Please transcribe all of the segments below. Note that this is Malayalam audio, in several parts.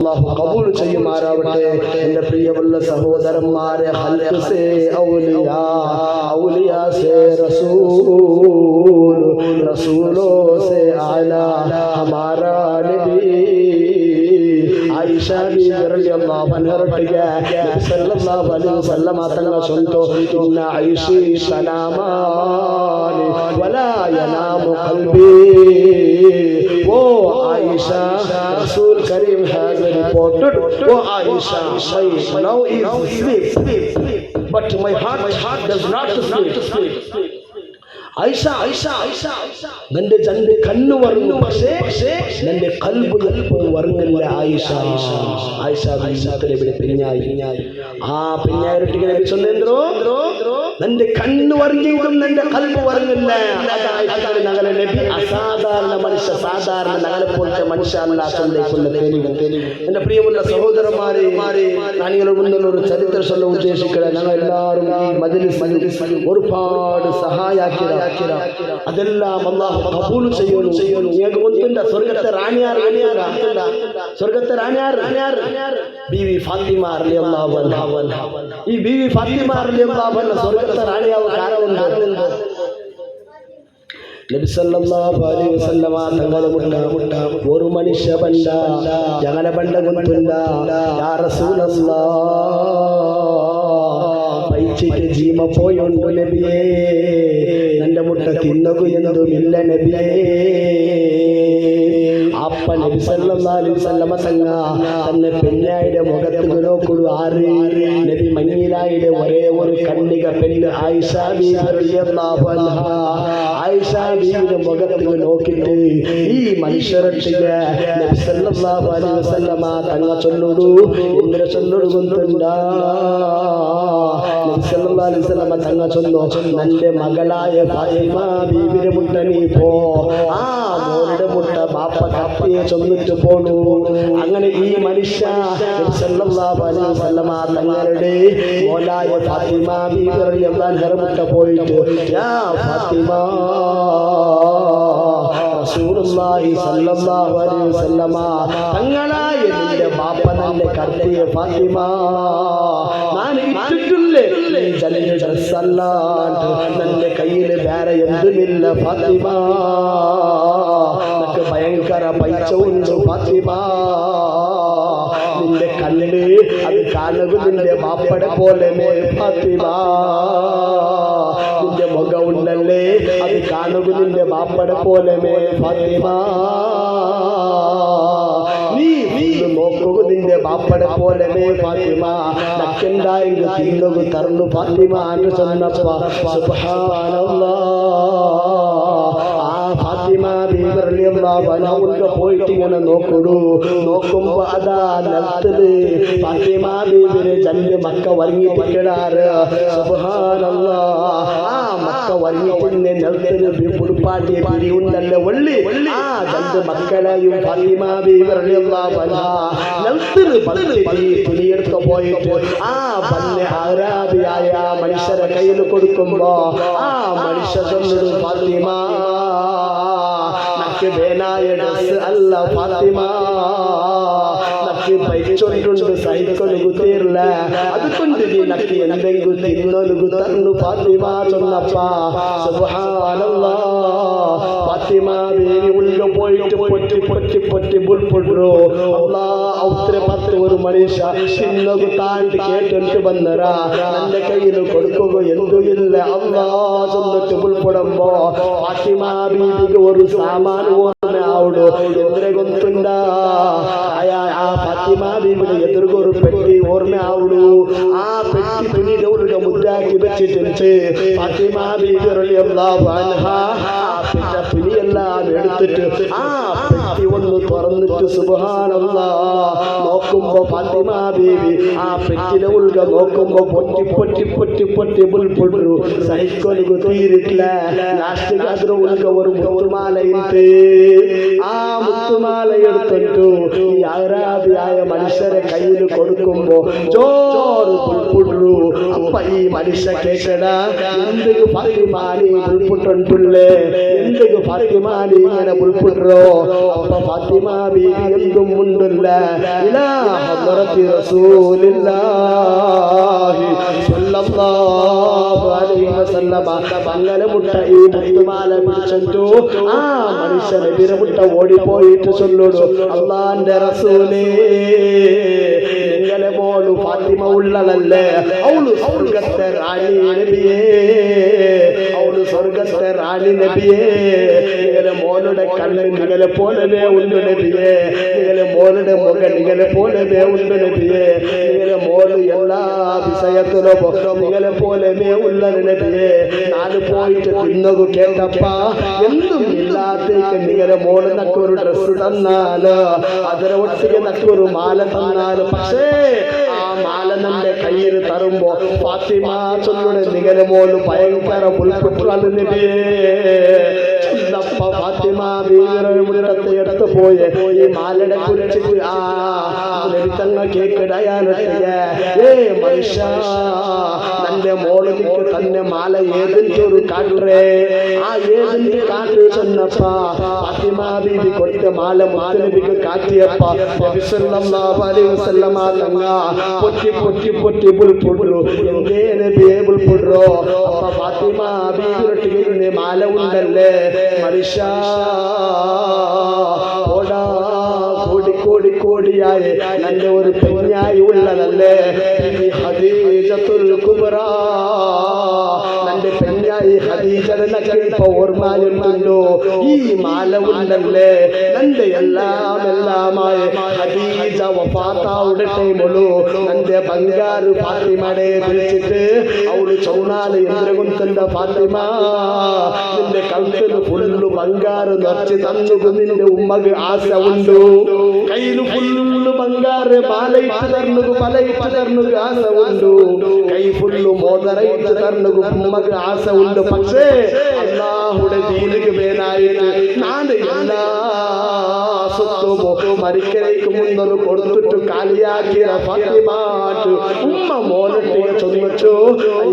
അല്ലാഹു ഖബൂൽ ചെയ്യുമാറാവട്ടെ. എൻ്റെ പ്രിയമുള്ള സഹോദരന്മാരെ, ഖൽഖ് സേ ഔലിയാ, ഔലിയാ സേ റസൂൽ, റസൂലോ സേ ആല ഹമാരാ നബി ആയിഷ ബീവി റളിയല്ലാഹു അൻഹ റട്ടിಗೆ നബി സല്ലല്ലാഹു അലൈഹി വസല്ലം തങ്ങൾ ചൊല്ലിತು, ഇന്ന ഐഷി സലാമാനി വലാ യനാമു ഖൽബി. ഓ ആയിഷ, റസൂൽ Kareem has reported, oh Aisha, my now is sleep, but my heart does not sleep. Ayisha, നിന്റെ കണ്ണ് വറങ്ങും, പക്ഷേ നിന്റെ ഖൽബ് എപ്പോൾ വറങ്ങില്ല. ആയിഷ പിഞ്ഞായി ആ പിഞ്ഞായിരട്ടിಗೆ നബി ചൊല്ലേಂದ್ರು, നിന്റെ കണ്ണ് വറങ്ങിയതും നിന്റെ ഖൽബ് വറങ്ങില്ല. നഗലെ നബി അസാധാരണ മനുഷ്യ, സാധാരണ നഗലെ പോലത്തെ മനുഷ്യ അല്ല ചൊല്ലിക്കൊള്ള തെളിവ്. എൻ്റെ പ്രിയമുള്ള സഹോദരന്മാരെ, നിങ്ങളുടെ മുന്നിൽ ഒരു ചരിത്രം ചൊല്ല ഉദ്ദേശിക്കുക. ഞങ്ങൾ എല്ലാവരും ഈ മജ്‌ലിസിൽ ഒരുപാട് സഹായാക്കിയ ಅದೆல்லாம் ಅಲ್ಲಾಹ್ ಕಬೂಲ್ ചെയ്യണം. ಈಗ ಗೊತ್ತಿಲ್ಲ ಸ್ವರ್ಗದ ರಾಣಿ ಯಾರು? ಸ್ವರ್ಗದ ರಾಣಿ ಯಾರು? ಬೀವಿ ಫಾತಿಮಾ ರಲಿಯಲ್ಲಾಹು ಅನ್ಹಾ. ಈ ಬೀವಿ ಫಾತಿಮಾ ರಲಿಯಲ್ಲಾಹು ಅನ್ಹಾ ಸ್ವರ್ಗದ ರಾಣಿ ಯಾವ ಕಾರಣವನ್ನು നബി സല്ലല്ലാഹു അലൈഹി വസല്ലമ തങ്ങളെ മുട്ട ഒരു മനുഷ്യ ബണ്ട ഞങ്ങളെ ബണ്ട ഗൊത്തുണ്ട, യാ റസൂലല്ലാഹ് പൈച്ചിട്ട് ജീമ പോയുണ്ട് നബിയേ, എൻ്റെ മുട്ട തിന്നകു എന്തുമില്ല നബിയേ. അപ്പ നബി സല്ലല്ലാഹു അലൈഹി വസല്ലമ തങ്ങ തന്നെ പെണ്ണായുടെ മുഖത്ത് നോക്കുള്ളൂ. ആറ് നബി മഞ്ഞിലായുടെ ഒരേ ഒരു കണ്ണിക പെണ്ണ് ആയിഷ ബീവി റളിയല്ലാഹു അൻഹാ. ആയിഷ ബീവിയുടെ മുഖത്ത് നോക്കിയിട്ട് ഈ മനുഷ്യരൊട്ടിಗೆ നബി സല്ലല്ലാഹു അലൈഹി വസല്ലമ തങ്ങ ചൊല്ലുಡು, എന്തിനെ ചൊല്ലുಡು ಗೊತ್ತುಂಟ? നബി സല്ലല്ലാഹു അലൈഹി വസല്ലമ തങ്ങ ചൊല്ലോ, നന്റെ മകളായ ഫാത്തിമ ബീവിയുടെ മുട്ട നീ പോ, ആ മോളുടെ മുട്ട ബാപ്പ കപ്പിയെ ചൊന്നിട്ട് പോണു. അങ്ങനെ ഈ മനുഷ്യ നബി സല്ലല്ലാഹു അലൈഹി വസല്ലമ തങ്ങളുടെ മോളായ ഫാത്തിമ ബീവി റളിയല്ലാഹു അൻഹ മുട്ട പോയിട്ട്, യാ ഫാത്തിമ, റസൂലുള്ളാഹി സല്ലല്ലാഹു അലൈഹി വസല്ലമ തങ്ങളായ നിന്റെ ബാപ്പ നന്റെ കർത്തിയെ ഫാത്തിമ, ഞാൻ ഇട്ടിട്ടില്ലേ ജല്ലിന്റെ ഡ്രസ് അല്ലാണ്ട് നന്റെ കയ്യിൽ വേറെ എന്തുമില്ല ഫാത്തിമ, നിനക്ക് ഭയങ്കര പൈസ ഉണ്ട് ഫാത്തിമ, നിന്റെ കണ്ണില് അത് കാണുക നിന്റെ ബാപ്പടെ പോലെ ഫാത്തിമ, നിന്റെ മുഖം ഉണ്ടല്ലേ അത് കാണുക നിന്റെ ബാപ്പടെ പോലെ ഫാത്തിമ, നീ നോക്കുക നിന്റെ ബാപ്പടെ പോലെ ഫാത്തിമ, നക്കെന്തായെങ്കിൽ തിന്നുക തറന്നു ഫാത്തിമ എന്ന് ചൊന്നപ്പ സുബ്ഹാനല്ലാഹ്. ആ ഫാത്തിമ ബീവി റളിയല്ലാഹു അൻഹ പോയിട്ട് ഇങ്ങനെ നോക്കുമ്പോ അതാ നിലത്തത് ഫാത്തിമ ബീവിയുടെ ജല്ല് മക്ക വരങ്ങിപ്പിടാറ്. സുബ്ഹാനല്ലാഹ്. ആ മക്ക വരങ്ങിപ്പിന്നെ നിലത്തിന് പുടുപ്പാട്ടിയ പിടിയുണ്ടല്ലോ വള്ളി, ആ ജല്ല് മക്കളെയും ഫാത്തിമ ബീവി റളിയല്ലാഹു അൻഹ നിലത്തിന് തുണിയെടുത്ത് പോയിട്ട് ആ പല്ല് ആരാധിയായ മനുഷ്യരെ കയ്യിൽ കൊടുക്കുമ്പോ ആ മനുഷ്യ ചൊല്ലുడు, ഫാത്തിമ നക്ക് വേനായ ഡ്രസ് അല്ല ഫാത്തിമ, നക്ക് പൈച്ചൊണ്ടുണ്ട് സഹിക്കൊലുകു തീർല, അതുകൊണ്ട് നീ നക്ക് എന്തെങ്കിലും തിന്നൊലുകു തന്നു ഫാത്തിമ ചൊന്നപ്പ സുബ്ഹാനല്ലാഹ്. ഫാത്തിമ ബീവി ഉള്ളിൽ പോയിട്ട് പൊട്ടി ബുൾപുಡ್ರು. അല്ലാഹ് ഔത്ര പത്ത് ഒരു മനുഷ്യ തിന്നകു താണ്ടി കേട്ടിട്ട് ಬಂದರ ನನ್ನ കയ്യിൽ കൊടുക്കുക എന്തുമില്ല അല്ലാഹ് ചൊന്നിട്ട് ബുൾപുടുമ്പോ ഫാത്തിമ ബീവിಗೆ ഒരു സാമാನು ഓർമ്മ ആവുಡು. എന്തിനെ ಗೊತ್ತುಂಟ? ಆ ಫಾತಿಮಾ ಬೀವಿಗೆ ಎದುರುಗೊರು ಪೆಟ್ಟಿ ಓರ್ಮೆ ಆവുಡು. ಆ ಪೆಟ್ಟಿ ತುಣಿಗೆ ಅವ್ರಿಗೆ ಮುದ್ದಾಕಿ വെച്ചിട്ടുണ്ട്. ഫാത്തിമ ബീവി റളിയല്ലാഹു അൻഹ ആ തുണിയെല്ലാം എടുത്തിട്ട് ആ പെട്ടി ഒന്ന് തുറന്നിട്ട് സുബ്ഹാനല്ലാഹ് നോക്കുമ്പോ ഫാത്തിമ ബീവി ആ പെട്ടിലെ ഉൾഗ നോക്കുമ്പോ പൊട്ടി ബുൾപുಡ್ರು. സഹിക്കൊലുകു തീരിട്ടില്ല. ലാസ്റ്റ് അದ್ರ ഉൾഗ ഒരു മുത്തുമാല ഇട്ട് ആ മുത്തുമാല എടുത്തിട്ടു ഈ ആരാധിയായ മനുഷ്യരെ കയ്യിൽ കൊടുക്കുമ്പോ ജോറ് ബുൾപുಡ್ರು. അപ്പ ഈ മനുഷ്യ കേട്ടടാ, എന്തിനു ഫാത്തിമ നീ ബുൾപുട്ടുണ്ടല്ലേ, എന്തിനു ഫാത്തിമ ഫാത്തിമാനി ഇങ്ങനെ പുൽപുട്ടോ. അപ്പൊ ഫാത്തിമ ബീവി എന്തും ഉണ്ടല്ല ഇലാ ഹദ്റത്തി റസൂലില്ലാഹി സ്വല്ലല്ലാഹു അലൈഹി വസല്ലമ അങ്ങനെ മുട്ട ഈ മുത്തുമാല പിടിച്ചു ആ മനുഷ്യനെ വിരമുട്ട ഓടിപ്പോയിട്ട് ചൊല്ലുടു, അള്ളാന്റെ റസൂലേ നിങ്ങളെ മോളു ഫാത്തിമ ഉള്ളതല്ലേ, അവള് സ്വർഗത്തെ റാണി നബിയേ, അവള് സ്വർഗത്തെ റാണി നബിയേ, നിങ്ങളെ മോളുടെ കണ്ണ് നിങ്ങളെ പോലവേ ഉണ്ട് നബിയേ, നിങ്ങളെ മോളുടെ മുഖം നിങ്ങളെ പോലവേ ഉണ്ട് നബിയേ, നിങ്ങളെ മോള് എല്ലാ വിഷയത്തിലും നിങ്ങളെ പോലവേ ഉള്ള നബിയേ. ഞാൻ പോയിട്ട് തിന്നത് കേട്ടപ്പ എന്തും ഇല്ലാത്തേക്ക് നിങ്ങളെ മോള് നക്കൊരു ഡ്രസ് തന്നാല് അതിനെ ഒട്ടിಗೆ നക്കൊരു മാല തന്നാല്, പക്ഷേ ആ മാല നമ്മുടെ കയ്യിൽ തരുമ്പോ ഫാത്തിമ ചൊല്ലുടെ നിങ്ങളെ മോള് ഭയങ്കര പുൽപുട്ടാണ് നബിയേ. ഫാത്തിമ ബീവിയുടെ മുറ്റത്തെ എടുത്ത് പോയി ഈ മാലയുടെ കുറിച്ച് ആ ലഭിതങ്ങ കേക്കിടയാലൊട്ടിയെ, ഏ മനുഷ്യ തന്റെ മോളിലേക്ക് തന്നെ മാല ഏതിന്റെ ഒരു കാട്ടേ, ആ ഏതിന്റെ കാട്ട് ചെന്നപ്പ ഫാത്തിമ ബീവി കൊടുത്ത മാല മുത്തനബിക്ക് കാട്ടിയപ്പ നബി സല്ലല്ലാഹു അലൈഹി വസല്ലമ തങ്ങ പൊട്ടി പൊട്ടി പൊട്ടി പുൽപുട്ടു, എന്തേ നബിയേ പുൽപുട്ടോ. അപ്പ ഫാത്തിമ ബീവിയുടെ മാല ഉണ്ടല്ലേ മനുഷ്യ ഓടാ കോടി കോടി കോടിയായി നല്ല ഒരു പെണ്ണായി ഉള്ളതല്ലേ ഖദീജത്തുൽ കുബ്ര, നന്റെ പെണ്ണായി ഖദീജനൊക്കെ ഇപ്പൊ ഓർമ്മയുണ്ടോ, ഈ മാല ഉണ്ടല്ലേ നന്റെ എല്ലാമായി ഖദീജ വഫാത്താവുടെ ടൈമുള്ളൂ നന്റെ ബംഗാറ് ഫാത്തിമയെ വിളിച്ചിട്ട് അവള് ചൗണാല് എന്തുകൊണ്ടല്ല ഫാത്തിമ നിന്റെ കഴുത്തിൽ ഫുള്ളു ബംഗാറ് നിറച്ച് തന്നു, നിന്റെ ഉമ്മക്ക് ആശ ഉണ്ടു, കയ്യില് ഫുള്ളു ബംഗാറ് മാലയിട്ട് തർന്നുകു മലയിട്ട് തർന്നുകു ആശ ഉണ്ടു, കൈ ഫുള്ളു മോദറയിട്ട് തർന്നുകു ഉമ്മക്ക് ആശ ഉണ്ട്, പക്ഷേ അല്ലാഹുടെ ദീനിക്ക് പേരായിട്ട് ഞാൻ എല്ലാ സ്വത്തും മരിക്കലേക്ക് മുന്നൊരു കൊടുത്തിട്ട് കാലിയാക്കിയ ഫാത്തിമാറ്റ് ഉമ്മ മോനട്ടിയെ ചൊന്നിച്ചു,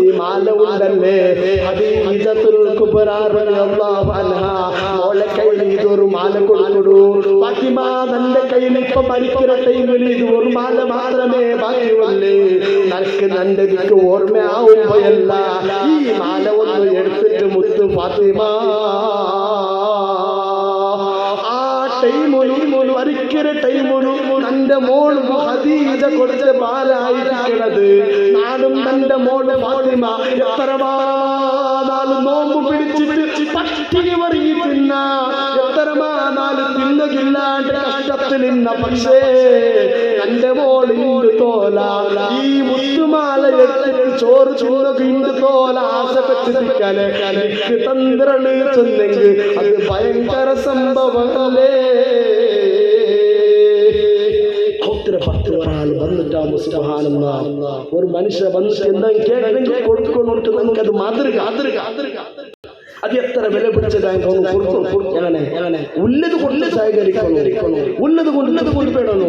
ഈ മാല ഉണ്ടല്ലേ ഖദീജത്തുൽ കുബ്ര റളിയല്ലാഹു അൻഹാ മോളെ കയ്യിൽ ഇതൊരു മാല കൊടുക്കൊടു. ഫാത്തിമ തന്റെ കയ്യിൽ ഇപ്പൊ മരിക്കുന്ന ടൈമിൽ ഇത് ഒരു മാല മാത്രമേ ബാക്കിയുള്ളൂ, നനക്ക് നന്റെ ദിക്ക് ഓർമ്മയാവുമ്പോയല്ല ഈ മാല ഒന്ന് എടുത്തിട്ട് മുത്തു ഫാത്തിമ മരിക്കുന്ന ടൈമുള്ളൂ തന്റെ മോള് ഖദീജ കൊടുത്ത മാലായിരിക്കണത്. നാനും തന്റെ മോള് ഫാത്തിമ എത്ര നാല് നോമ്പ് പിടിച്ചിട്ട് പട്ടിണി വറുകി തിന്ന, എത്ര നാല് തിന്നുകില്ലാണ്ട് കഷ്ടത്തിൽ നിന്ന, പക്ഷേ തന്റെ മോള് ഇണ്ട് തോല ഈ മുത്തുമാല എടുത്തിട്ട് ചോറ് ചുണ്ണക്ക് ഇണ്ട് തോല ആശപ്പെട്ടിരിക്കാന് തന്ത്രണ് ചെന്നെങ്കിൽ അത് ഭയങ്കര സംഭവങ്ങളേ. ഒരു മനുഷ്യ വന്നിട്ട് എന്തെങ്കിലും കേൾക്കണമെങ്കിൽ കൊടുക്കൊണ്ടിട്ട് നമുക്ക് അത് മാതൃക അത് എത്ര വില പിടിച്ചതായി ഉള്ളത് കൊണ്ട് സഹകരിക്കണം, ഉള്ളത് കൊണ്ടുപെടണോ.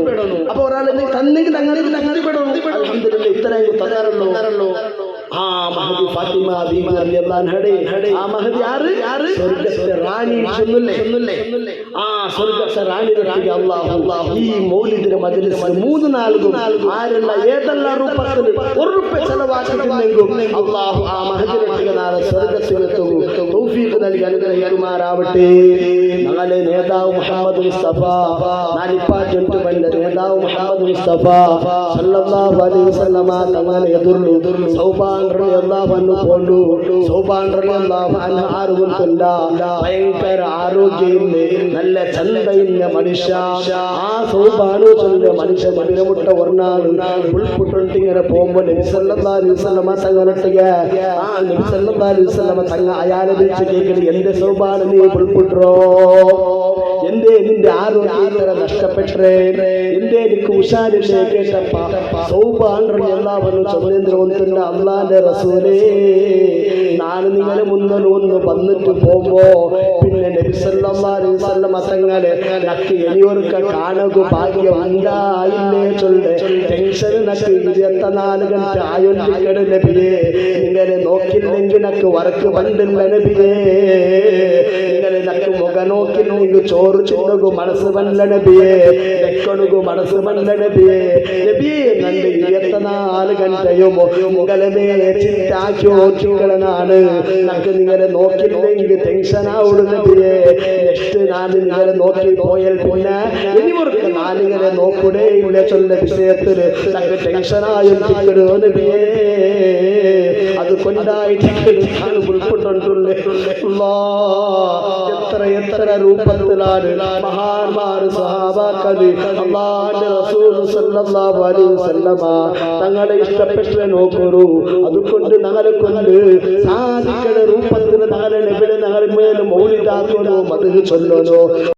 അപ്പൊ ഒരാളെ തന്നെങ്കിൽ അങ്ങനെ അൽഹംദുലില്ലാഹ് ഇത്രയും തരാറുള്ളൂ. ആ മഹദി ഫാത്തിമ ബീവി റളിയല്ലാഹു അൻഹയുടെ ആ മഹദി ആര് സ്വർഗ്ഗത്തെ റാണി ചൊല്ലുല്ലേ, ആ സ്വർഗ്ഗത്തെ റാണി റബ്ബി അല്ലാഹു ഈ മൗലിദിന്റെ മജ്ലിസ് 3 നാളും ആരുള്ള ഏതെല്ലാം രൂപത്തിൽ ഒരു രൂപ ചെലവാക്കിയിട്ടുണ്ടെങ്കിൽ അല്ലാഹു ആ മഹദി റബ്ബിക്ക് നാളെ സ്വർഗ്ഗത്തിലെത്തും തൗഫീഖ് നൽകി അനുഗ്രഹിക്കുമാറാവട്ടെ. ഞങ്ങളുടെ നേതാവ് മുഹമ്മദ് മുസ്തഫ നാലിപ്പാറ്റുണ്ട് പണ്ട് നേതാവ് മുഹമ്മദ് മുസ്തഫ സല്ലല്ലാഹു അലൈഹി വസല്ലമ തങ്ങളെ എതിർന്നു സൗബാൻ റളിയല്ലാഹു അൻഹു പോണ്ടു. സൗബാൻ റളിയല്ലാഹു അൻഹു ആറുകൊണ്ടില്ല ഭയങ്കര ആരോഗ്യയില്ല നല്ല ചന്തയില്ല മനുഷ്യ. ആ സൗബാനു ചൊല്ല മനുഷ്യ മടിമുട്ട ഒന്നാണ് ഉൾപുട്ടിങ്ങനെ പോകുമ്പോ നബി സല്ലല്ലാഹു അലൈഹി വസല്ലമ തങ്ങളൊട്ടിಗೆ ആ നബി സല്ലല്ലാഹു അലൈഹി വസല്ലമ തങ്ങൾ അയാളെ വിളിച്ച് കേൾക്കല് എന്റെ സൗബാൻ നീ ഉൾപുട്ടോ എന്തേ നിന്റെ ആരോഗ്യം ഇത്ര നഷ്ടപ്പെട്ടേ, എന്തേ എനിക്ക് ഉഷാരില്ലേ കേട്ടപ്പ സൗബാൻ എല്ലാവരും ചൊല്ലേന്ദ്രോന്നുള്ള അള്ളാന്റെ റസൂലേ, ഞാൻ നിങ്ങളെ മുന്നോട്ട് വന്നിട്ട് പോകുമ്പോ പിന്നെ നബി സല്ലല്ലാഹു അലൈഹി വസല്ലം തങ്ങളെ നക്ക് ഇനിയൊരുക്ക കാണുക ഭാഗ്യം ഉണ്ടായില്ലേ ചൊല്ലെ ടെൻഷൻ നക്ക് 24 ഗಂಟೆ ആയൊണ്ടിക്കട നബിയേ, നിങ്ങളെ നോക്കില്ലെങ്കിൽ നക്ക് വർക്ക് പണ്ടില്ല നബിയേ, നിങ്ങളെ നക്ക് മുഖ നോക്കില്ലെങ്കിൽ ചോറ് ചിന്തകു മനസ്സ് വല്ല നബിയേ, വെക്കണുകു മനസ്സ് വല്ല നബിയേ, നബിയേ നന്റെ 24 ಗಂಟೆയും നിങ്ങളെ ചിന്താക്കി നോക്കിക്കളനാണ്, നക്ക് നിങ്ങളെ നോക്കില്ലെങ്കിൽ ടെൻഷൻ ആവുള്ളൂ നബിയേ, നെക്സ്റ്റ് ഞാൻ നിങ്ങളെ നോക്കി പോയാൽ പിന്നെ ഇനിവർക്ക് നാലിങ്ങനെ നോക്കൂടെ ഇല്ല ചൊല്ല വിഷയത്തിൽ നക്ക് ടെൻഷനായും നബിയേ, അത് കൊണ്ടായിട്ട് ഉൾപ്പെട്ടുണ്ടല്ലേ. എത്ര എത്ര രൂപത്തിലാണ് മഹാന്മാർ സഹാബാക്കൾ അല്ലാഹുവിന്റെ റസൂൽ സല്ലല്ലാഹു അലൈഹി വസല്ലമ തങ്ങളെ ഇഷ്ടപ്പെട്ട നോക്കൂ, അതുകൊണ്ട് ഞങ്ങളെ കൊണ്ട് സാധിക്കുന്ന രൂപത്തിൽ ഞങ്ങളെ നബിയെ ഞങ്ങളുടെ മേൽ മൗലിദാക്കണോ, മദ്ഹ് ചൊല്ലണോ.